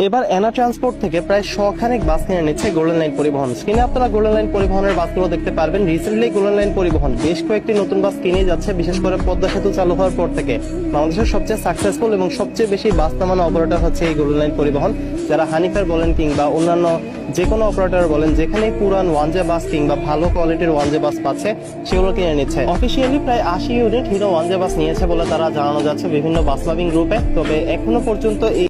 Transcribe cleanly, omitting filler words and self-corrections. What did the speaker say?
এবার এনা ট্রান্সপোর্ট থেকে প্রায় 100 খানেক বাস কিনে নিচ্ছে গোল্ডেন লাইন পরিবহন। স্ক্রিনে আপনারা গোল্ডেন লাইন পরিবহনের বাসগুলো দেখতে পারবেন। রিসেন্টলি গোল্ডেন লাইন পরিবহন বেশ কয়েকটি নতুন বাস কিনে যাচ্ছে, বিশেষ করে পদ্মা সেতু চালু হওয়ার পর থেকে বাংলাদেশের সবচেয়ে সাকসেসফুল এবং সবচেয়ে বেশি বাস নামানো অপারেটর হচ্ছে এই গোল্ডেন লাইন পরিবহন। যারা হানিফার বলেন কিংবা অন্যান্য যে কোনো অপারেটর বলেন, যেখানে পুরান ওয়ানজে বাস কিংবা ভালো কোয়ালিটির ওয়ানজে বাস পাচ্ছে সেগুলো কিনে নিচ্ছে। অফিসিয়ালি প্রায় 80 ইউনিট হিরো ওয়ানজে বাস নিয়েছে বলে তারা জানানো যাচ্ছে বিভিন্ন বাস লাভিং গ্রুপে। তবে এখনো পর্যন্ত এই